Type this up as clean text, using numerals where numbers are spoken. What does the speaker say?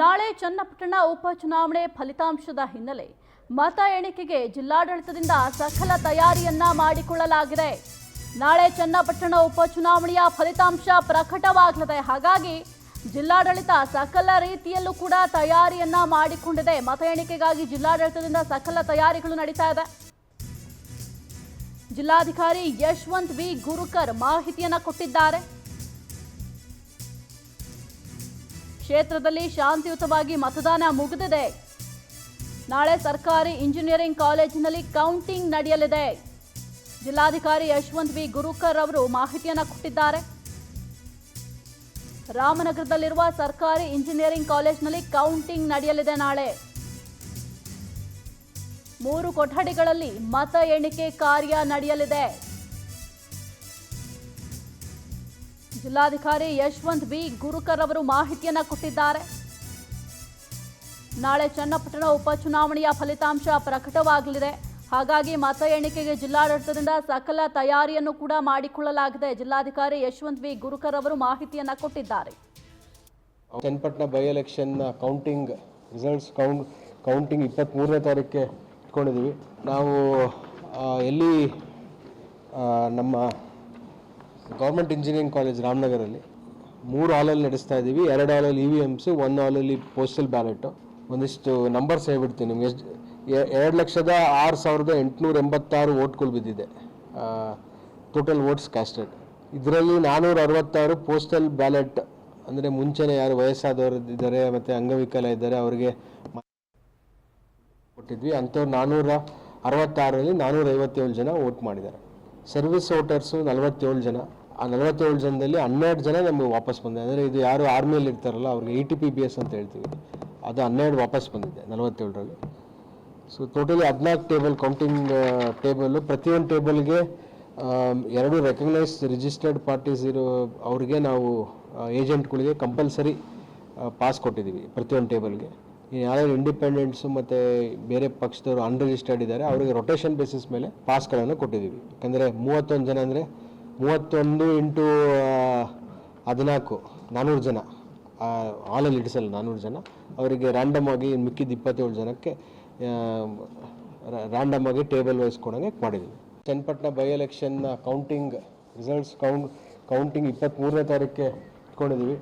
ನಾಳೆ ಚನ್ನಪಟ್ಟಣ ಉಪಚುನಾವಣೆ ಫಲಿತಾಂಶದ ಹಿನ್ನೆಲೆ ಮತ ಎಣಿಕೆಗೆ ಜಿಲ್ಲಾಡಳಿತದಿಂದ ಸಕಲ ತಯಾರಿಯನ್ನ ಮಾಡಿಕೊಳ್ಳಲಾಗಿದೆ. ನಾಳೆ ಚನ್ನಪಟ್ಟಣ ಉಪಚುನಾವಣೆಯ ಫಲಿತಾಂಶ ಪ್ರಕಟವಾಗಲಿದೆ. ಹಾಗಾಗಿ ಜಿಲ್ಲಾಡಳಿತ ಸಕಲ ರೀತಿಯಲ್ಲೂ ಕೂಡ ತಯಾರಿಯನ್ನ ಮಾಡಿಕೊಂಡಿದೆ. ಮತ ಎಣಿಕೆಗಾಗಿ ಜಿಲ್ಲಾಡಳಿತದಿಂದ ಸಕಲ ತಯಾರಿಗಳು ನಡೀತಾ ಇದೆ. ಜಿಲ್ಲಾಧಿಕಾರಿ ಯಶವಂತ್ ವಿ ಗುರುಕರ್ ಮಾಹಿತಿಯನ್ನ ಕೊಟ್ಟಿದ್ದಾರೆ. ಕ್ಷೇತ್ರದಲ್ಲಿ ಶಾಂತಿಯುತವಾಗಿ ಮತದಾನ ಮುಗಿದಿದೆ. ನಾಳೆ ಸರ್ಕಾರಿ ಇಂಜಿನಿಯರಿಂಗ್ ಕಾಲೇಜಿನಲ್ಲಿ ಕೌಂಟಿಂಗ್ ನಡೆಯಲಿದೆ. ಜಿಲ್ಲಾಧಿಕಾರಿ ಯಶವಂತ್ ವಿ ಗುರುಕರ್ ಅವರು ಮಾಹಿತಿಯನ್ನ ಕೊಟ್ಟಿದ್ದಾರೆ. ರಾಮನಗರದಲ್ಲಿರುವ ಸರ್ಕಾರಿ ಇಂಜಿನಿಯರಿಂಗ್ ಕಾಲೇಜಿನಲ್ಲಿ ಕೌಂಟಿಂಗ್ ನಡೆಯಲಿದೆ. ನಾಳೆ 3 ಕೊಠಡಿಗಳಲ್ಲಿ ಮತ ಎಣಿಕೆ ಕಾರ್ಯ ನಡೆಯಲಿದೆ. ಜಿಲ್ಲಾಧಿಕಾರಿ ಯಶವಂತ್ ವಿ ಗುರುಕರ್ ಅವರು ಮಾಹಿತಿಯನ್ನ ಕೊಟ್ಟಿದ್ದಾರೆ. ನಾಳೆ ಚನ್ನಪಟ್ಟಣ ಉಪಚುನಾವಣೆಯ ಫಲಿತಾಂಶ ಪ್ರಕಟವಾಗಲಿದೆ. ಹಾಗಾಗಿ ಮತ ಎಣಿಕೆಗೆ ಜಿಲ್ಲಾಡಳಿತದಿಂದ ಸಕಲ ತಯಾರಿಯನ್ನು ಕೂಡ ಮಾಡಿಕೊಳ್ಳಲಾಗಿದೆ. ಜಿಲ್ಲಾಧಿಕಾರಿ ಯಶವಂತ್ ವಿ ಗುರುಕರ್ ಅವರು ಮಾಹಿತಿಯನ್ನ ಕೊಟ್ಟಿದ್ದಾರೆ. Channapatna by election counting results counting 23ನೇ ತಾರೀಕಿಗೆ ಇಟ್ಕೊಂಡಿದ್ದೀವಿ. ನಾವು ಎಲ್ಲಿ ನಮ್ಮ ಗೌರ್ಮೆಂಟ್ ಇಂಜಿನಿಯರಿಂಗ್ ಕಾಲೇಜ್ ರಾಮನಗರಲ್ಲಿ 3 ಹಾಲಲ್ಲಿ ನಡೆಸ್ತಾ ಇದ್ದೀವಿ. 2 ಹಾಲಲ್ಲಿ EVMs, 1 ಹಾಲಲ್ಲಿ ಪೋಸ್ಟಲ್ ಬ್ಯಾಲೆಟು. ಒಂದಿಷ್ಟು ನಂಬರ್ಸ್ ಹೇಳ್ಬಿಡ್ತೀನಿ ನಿಮ್ಗೆ. 2,06,886 ವೋಟ್ಗಳು ಬಿದ್ದಿದೆ ಟೋಟಲ್ ವೋಟ್ಸ್ ಕ್ಯಾಸ್ಟೆಡ್. ಇದರಲ್ಲಿ 466 ಪೋಸ್ಟಲ್ ಬ್ಯಾಲೆಟ್, ಅಂದರೆ ಮುಂಚೆನೇ ಯಾರು ವಯಸ್ಸಾದವರು ಇದ್ದಾರೆ ಮತ್ತು ಅಂಗವಿಕಲ ಇದ್ದಾರೆ ಅವರಿಗೆ ಕೊಟ್ಟಿದ್ವಿ. ಅಂಥವ್ರು 466ರಲ್ಲಿ 457 ಜನ ವೋಟ್ ಮಾಡಿದ್ದಾರೆ. ಸರ್ವಿಸ್ ವೋಟರ್ಸು 47 ಜನ. ಆ 47 ಜನದಲ್ಲಿ 12 ಜನ ನಮಗೆ ವಾಪಸ್ ಬಂದಿದೆ. ಅಂದರೆ ಇದು ಯಾರು ಆರ್ಮಿಯಲ್ಲಿ ಇರ್ತಾರಲ್ಲ ಅವ್ರಿಗೆ ETPBS ಅಂತ ಹೇಳ್ತೀವಿ, ಅದು 12 ವಾಪಸ್ ಬಂದಿದೆ 47ರಲ್ಲಿ. So totally 14 table counting table. ಪ್ರತಿಯೊಂದು ಟೇಬಲ್ಗೆ 2 ರೆಕಗ್ನೈಸ್ ರಿಜಿಸ್ಟರ್ಡ್ ಪಾರ್ಟೀಸ್ ಇರೋ ಅವ್ರಿಗೆ ನಾವು ಏಜೆಂಟ್ಗಳಿಗೆ ಕಂಪಲ್ಸರಿ ಪಾಸ್ ಕೊಟ್ಟಿದ್ದೀವಿ ಪ್ರತಿಯೊಂದು ಟೇಬಲ್ಗೆ. ಯಾರು ಇಂಡಿಪೆಂಡೆಂಟ್ಸು ಮತ್ತು ಬೇರೆ ಪಕ್ಷದವರು ಅನ್ರಿಜಿಸ್ಟರ್ಡ್ ಇದ್ದಾರೆ ಅವರಿಗೆ ರೊಟೇಷನ್ ಬೇಸಿಸ್ ಮೇಲೆ ಪಾಸ್ಗಳನ್ನು ಕೊಟ್ಟಿದ್ದೀವಿ. ಯಾಕಂದರೆ 31 ಜನ ಅಂದರೆ 31 ಇಂಟು 14 400 ಜನ ಹಾಲಲ್ಲಿ ಇಡಿಸಲ್ಲ. 400 ಜನ ಅವರಿಗೆ ರ್ಯಾಂಡಮ್ ಆಗಿ ಮಿಕ್ಕಿದ 27 ಜನಕ್ಕೆ ರ್ಯಾಂಡಮ್ ಆಗಿ ಟೇಬಲ್ ವೈಸ್ ಕೊಡೋಂಗೆ ಮಾಡಿದ್ದೀವಿ. Channapatna by election counting results counting 23ನೇ ತಾರೀಕಿಗೆ ಇಟ್ಕೊಂಡಿದ್ದೀವಿ.